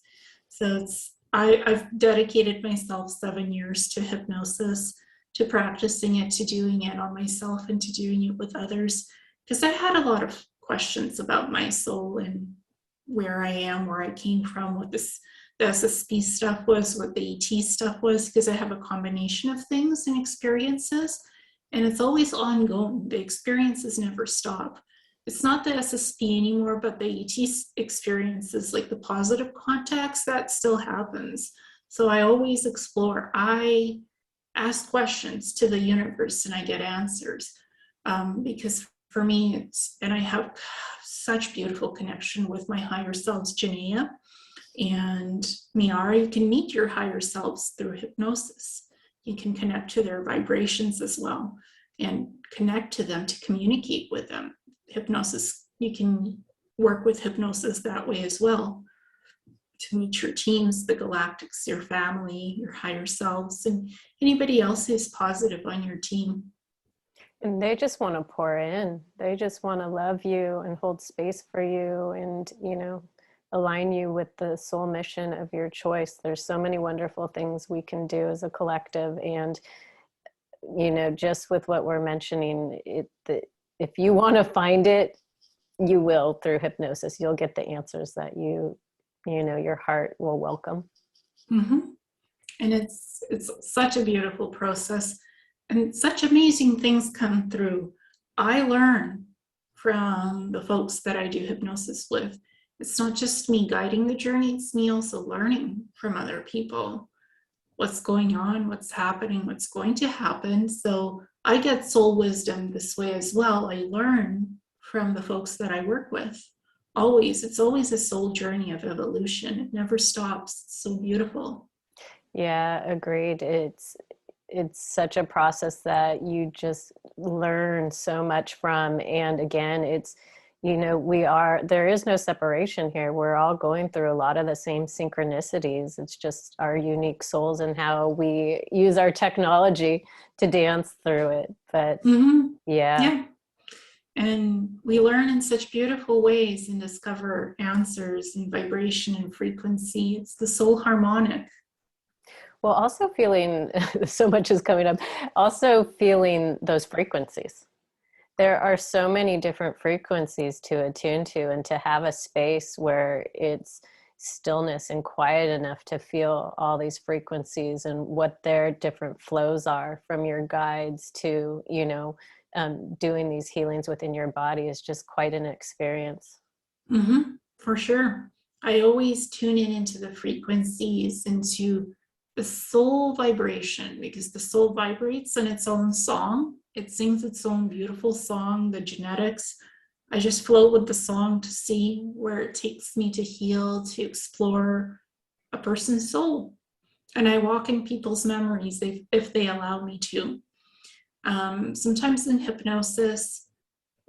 So I've dedicated myself 7 years to hypnosis, to practicing it, to doing it on myself, and to doing it with others, because I had a lot of questions about my soul and where I am, where I came from, what the SSP stuff was, what the ET stuff was, because I have a combination of things and experiences, and it's always ongoing. The experiences never stop. It's not the SSP anymore, but the ET experiences, like the positive contacts, that still happens. So I always explore. I ask questions to the universe and I get answers, because for me, and I have such beautiful connection with my higher selves, Janaea and Miara. You can meet your higher selves through hypnosis. You can connect to their vibrations as well and connect to them to communicate with them. Hypnosis, you can work with hypnosis that way as well, to meet your teams, the galactics, your family, your higher selves, and anybody else who's positive on your team. And they just want to pour in. They just want to love you and hold space for you and, you know, align you with the soul mission of your choice. There's so many wonderful things we can do as a collective. And, you know, just with what we're mentioning, if you want to find it, you will through hypnosis. You'll get the answers that you know, your heart will welcome. Mm-hmm. And it's such a beautiful process, and such amazing things come through. I learn from the folks that I do hypnosis with. It's not just me guiding the journey, it's me also learning from other people what's going on, what's happening, what's going to happen. So I get soul wisdom this way as well. I learn from the folks that I work with. Always, it's always a soul journey of evolution. It never stops. It's so beautiful. Yeah, agreed. It's such a process that you just learn so much from. And again, it's, you know, there is no separation here. We're all going through a lot of the same synchronicities. It's just our unique souls and how we use our technology to dance through it. But Yeah. And we learn in such beautiful ways and discover answers and vibration and frequency. It's the soul harmonic. Well, also feeling so much is coming up, also feeling those frequencies. There are so many different frequencies to attune to, and to have a space where it's stillness and quiet enough to feel all these frequencies and what their different flows are from your guides to, you know, doing these healings within your body is just quite an experience. For sure. I always tune into the frequencies, into the soul vibration, because the soul vibrates in its own song. It sings its own beautiful song, the genetics. I just flow with the song to see where it takes me to heal, to explore a person's soul. And I walk in people's memories if they allow me to. Sometimes in hypnosis,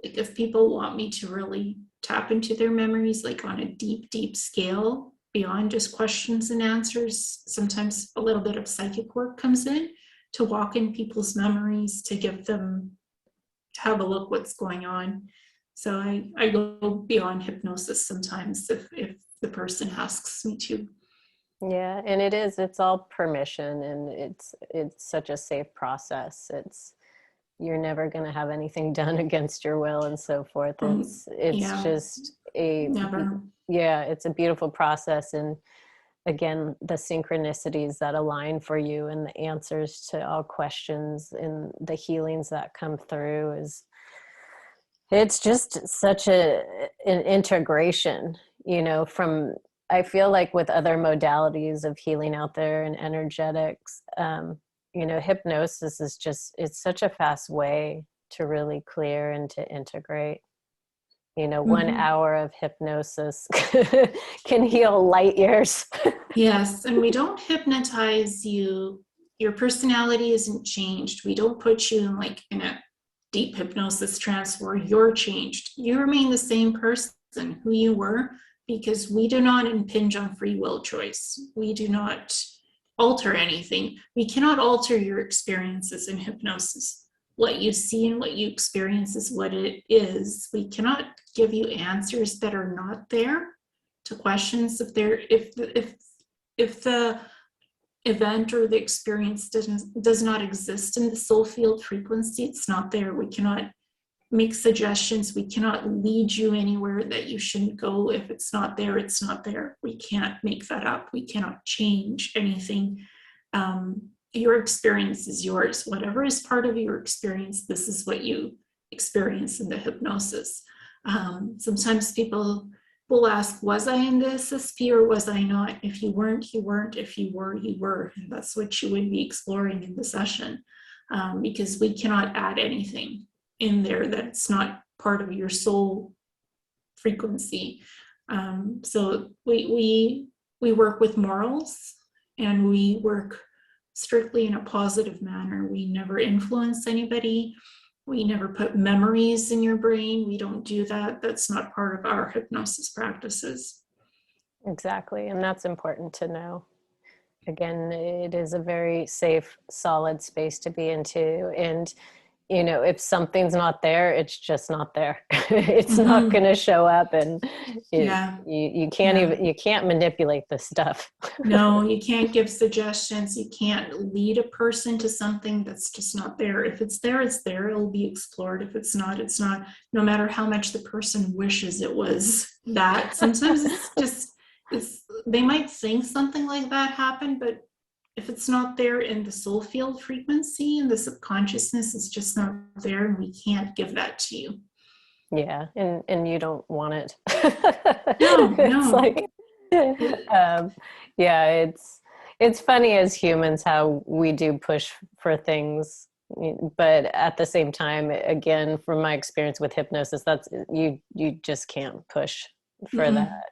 like if people want me to really tap into their memories, like on a deep, deep scale, beyond just questions and answers, sometimes a little bit of psychic work comes in to walk in people's memories, to give them, to have a look what's going on. So I go beyond hypnosis sometimes if the person asks me to. Yeah, and it's all permission, and it's such a safe process. You're never going to have anything done against your will and so forth. It's Yeah, just a, never. yeah, it's a beautiful process. And again, the synchronicities that align for you and the answers to all questions and the healings that come through it's just such an integration, from, I feel like with other modalities of healing out there and energetics, hypnosis is it's such a fast way to really clear and to integrate. 1 hour of hypnosis can heal light years. Yes, and we don't hypnotize you. Your personality isn't changed. We don't put you in a deep hypnosis trance where you're changed. You remain the same person who you were, because we do not impinge on free will choice. We do not alter anything. We cannot alter your experiences in hypnosis. What you see and what you experience is what it is. We cannot give you answers that are not there to questions. If the event or the experience does not exist in the soul field frequency, it's not there. We cannot make suggestions. We cannot lead you anywhere that you shouldn't go. If it's not there, it's not there. We can't make that up. We cannot change anything. Your experience is yours. Whatever is part of your experience, this is what you experience in the hypnosis. Sometimes people will ask, was I in the SSP or was I not? If you weren't, you weren't. If you were, you were. And that's what you would be exploring in the session, because we cannot add anything in there that's not part of your soul frequency. So we work with morals, and we work strictly in a positive manner. We never influence anybody. We never put memories in your brain. We don't do that. That's not part of our hypnosis practices. Exactly. And that's important to know. Again, it is a very safe, solid space to be into. And if something's not there, it's just not there. It's not going to show up, and you can't manipulate this stuff. No, you can't give suggestions. You can't lead a person to something that's just not there. If it's there, it's there. It'll be explored. If it's not, it's not. No matter how much the person wishes it was that. Sometimes they might think something like that happened, but if it's not there in the soul field frequency and the subconsciousness is just not there, and we can't give that to you. Yeah, and you don't want it. No. It's like, yeah, it's funny as humans how we do push for things, but at the same time, again, from my experience with hypnosis, that's you just can't push for that.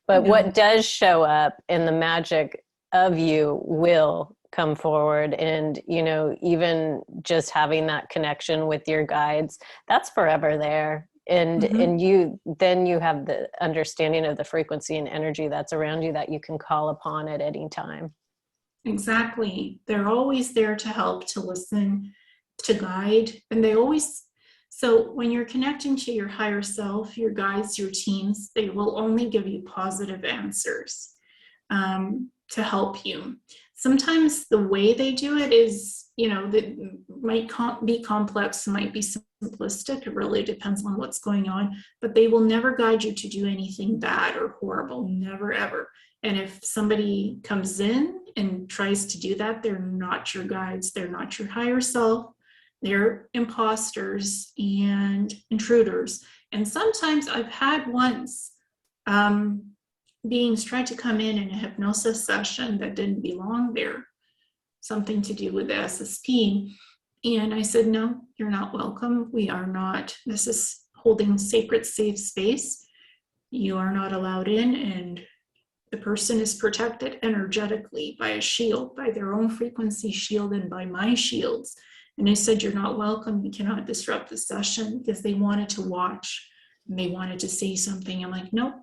But what does show up in the magic of you will come forward, and even just having that connection with your guides, that's forever there. And you have the understanding of the frequency and energy that's around you that you can call upon at any time. Exactly. They're always there to help, to listen, to guide. And so when you're connecting to your higher self, your guides, your teams, they will only give you positive answers to help you. Sometimes the way they do it is, that might be complex, might be simplistic. It really depends on what's going on, but they will never guide you to do anything bad or horrible, never, ever. And if somebody comes in and tries to do that, they're not your guides. They're not your higher self. They're imposters and intruders. And sometimes I've had once beings tried to come in a hypnosis session that didn't belong there, something to do with the SSP. And I said, no, you're not welcome. We are not. This is holding sacred, safe space. You are not allowed in. And The person is protected energetically by a shield, by their own frequency shield and by my shields. And I said, you're not welcome. You cannot disrupt the session, because they wanted to watch and they wanted to say something. I'm like, nope.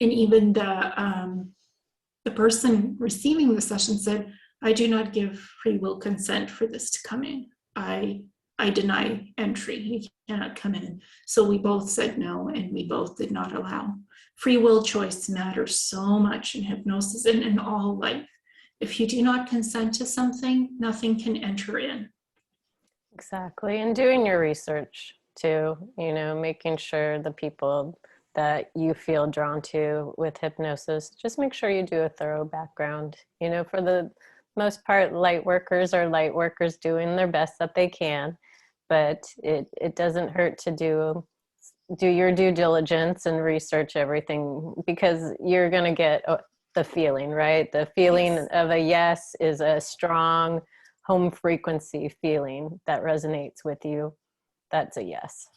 And even the person receiving the session said, I do not give free will consent for this to come in. I deny entry. You cannot come in. So we both said no, and we both did not allow. Free will choice matters so much in hypnosis and in all life. If you do not consent to something, nothing can enter in. Exactly. And doing your research too, making sure the people that you feel drawn to with hypnosis, just make sure you do a thorough background. For the most part, light workers are light workers doing their best that they can, but it doesn't hurt to do your due diligence and research everything, because you're going to get the feeling, right? The feeling Yes. of a yes is a strong home frequency feeling that resonates with you. That's a yes.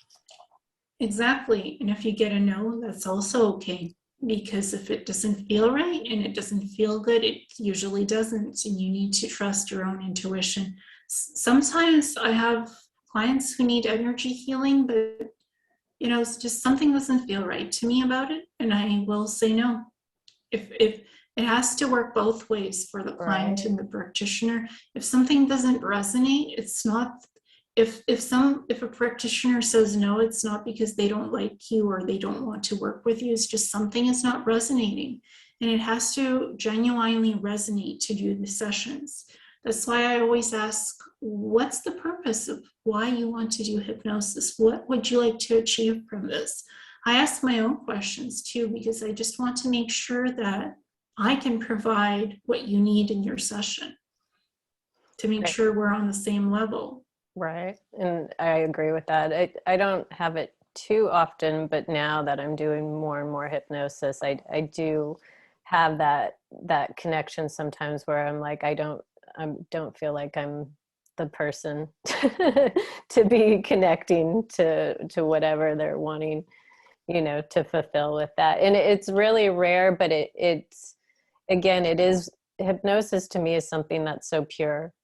Exactly. And if you get a no, that's also okay. Because if it doesn't feel right and it doesn't feel good, it usually doesn't. And you need to trust your own intuition. Sometimes I have clients who need energy healing, but it's just something doesn't feel right to me about it. And I will say no. If it has to work both ways for the client Right. and the practitioner. If something doesn't resonate, it's not. If a practitioner says no, it's not because they don't like you or they don't want to work with you. It's just something is not resonating, and it has to genuinely resonate to do the sessions. That's why I always ask, what's the purpose of why you want to do hypnosis? What would you like to achieve from this? I ask my own questions too, because I just want to make sure that I can provide what you need in your session, to make Right. sure we're on the same level. Right. And I agree with that. I don't have it too often, but now that I'm doing more and more hypnosis, I do have that connection sometimes where I'm like, I don't feel like I'm the person to be connecting to whatever they're wanting, to fulfill with that. And it's really rare, but it's, again, it is, hypnosis to me is something that's so pure,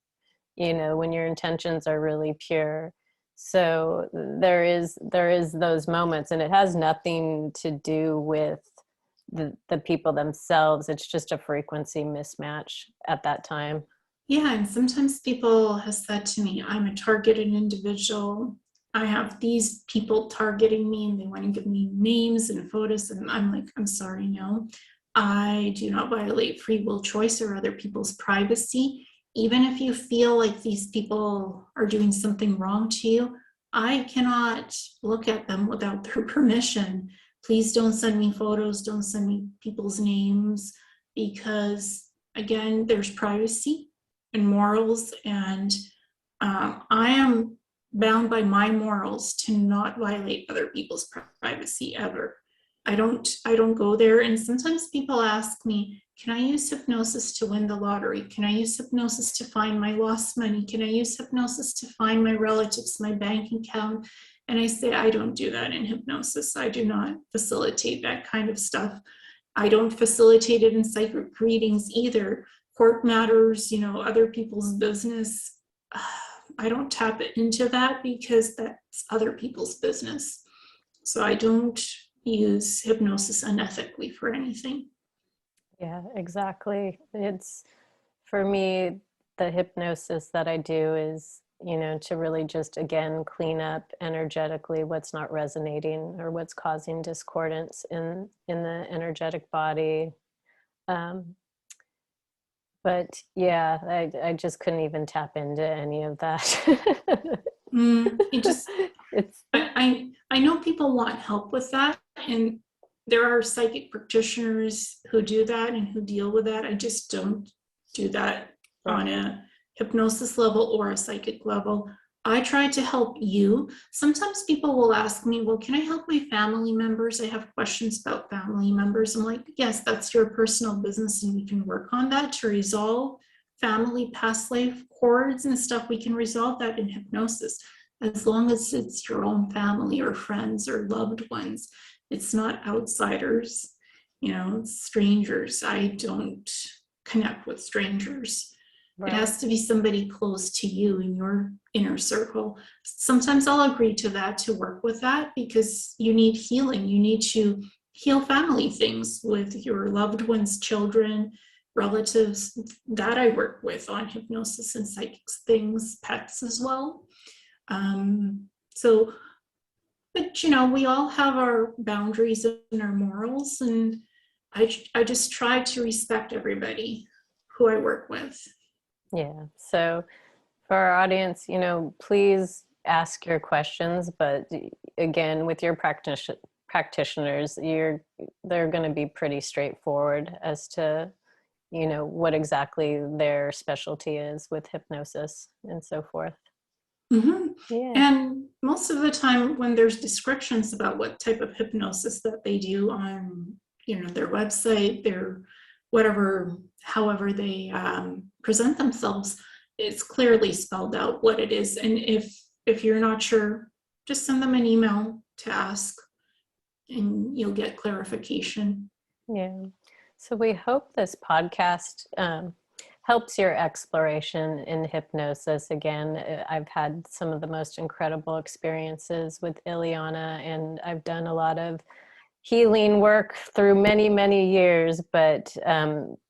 when your intentions are really pure. So there is those moments, and it has nothing to do with the people themselves. It's just a frequency mismatch at that time. Yeah, and sometimes people have said to me, I'm a targeted individual. I have these people targeting me and they want to give me names and photos. And I'm like, I'm sorry, no. I do not violate free will choice or other people's privacy. Even if you feel like these people are doing something wrong to you, I cannot look at them without their permission. Please don't send me photos, don't send me people's names, because again, there's privacy and morals, and I am bound by my morals to not violate other people's privacy ever. I don't go there. And sometimes people ask me, can I use hypnosis to win the lottery? Can I use hypnosis to find my lost money? Can I use hypnosis to find my relatives, my bank account? And I say, I don't do that in hypnosis. I do not facilitate that kind of stuff. I don't facilitate it in psychic readings either. Court matters, other people's business. I don't tap into that because that's other people's business. So I don't use hypnosis unethically for anything. Yeah, exactly. It's, for me, the hypnosis that I do is, to really just, again, clean up energetically what's not resonating or what's causing discordance in the energetic body. But yeah, I just couldn't even tap into any of that. It just, It's I know people want help with that, and there are psychic practitioners who do that and who deal with that. I just don't do that on right. a hypnosis level or a psychic level. I try to help you. Sometimes people will ask me, well, can I help my family members? I have questions about family members. I'm like, yes, that's your personal business, and we can work on that to resolve family past life cords and stuff. We can resolve that in hypnosis, as long as it's your own family or friends or loved ones. It's not outsiders. strangers. I don't connect with strangers. It Right. has to be somebody close to you in your inner circle. Sometimes I'll agree to that, to work with that, because you need healing. You need to heal family things with your loved ones, children, relatives. That I work with on hypnosis and psychics things, pets as well. So, but we all have our boundaries and our morals, and I just try to respect everybody who I work with. Yeah. So for our audience, please ask your questions, but again, with your practitioners, they're going to be pretty straightforward as to, what exactly their specialty is with hypnosis and so forth. Mm-hmm. Yeah. And most of the time, when there's descriptions about what type of hypnosis that they do on, their website, their whatever, however they present themselves, it's clearly spelled out what it is. And if you're not sure, just send them an email to ask, and you'll get clarification. Yeah. So we hope this podcast helps your exploration in hypnosis. Again, I've had some of the most incredible experiences with Ileana, and I've done a lot of healing work through many, many years. But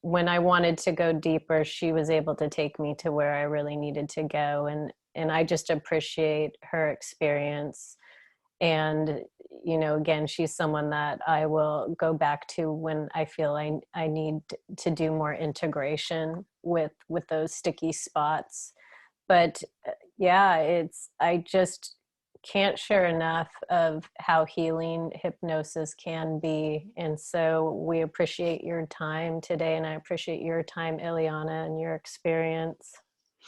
when I wanted to go deeper, she was able to take me to where I really needed to go. And I just appreciate her experience. And again, she's someone that I will go back to when I feel I need to do more integration with those sticky spots. But yeah, I just can't share enough of how healing hypnosis can be. And so we appreciate your time today, and I appreciate your time, Ileana, and your experience.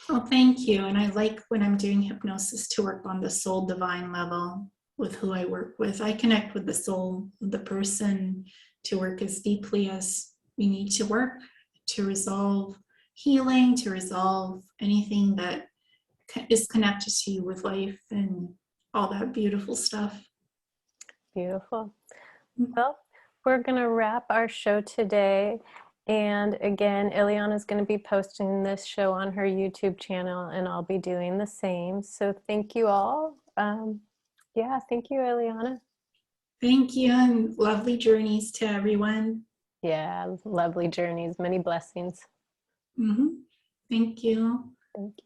Well, thank you. And I like when I'm doing hypnosis to work on the soul divine level with who I work with. I connect with the soul of the person to work as deeply as we need to work to resolve healing, to resolve anything that is connected to you with life and all that beautiful stuff. Beautiful. Well, we're going to wrap our show today. And again, Ileana is going to be posting this show on her YouTube channel, and I'll be doing the same. So thank you all. Thank you, Ileana. Thank you, and lovely journeys to everyone. Yeah, lovely journeys, many blessings. Mm-hmm. Thank you. Thank you.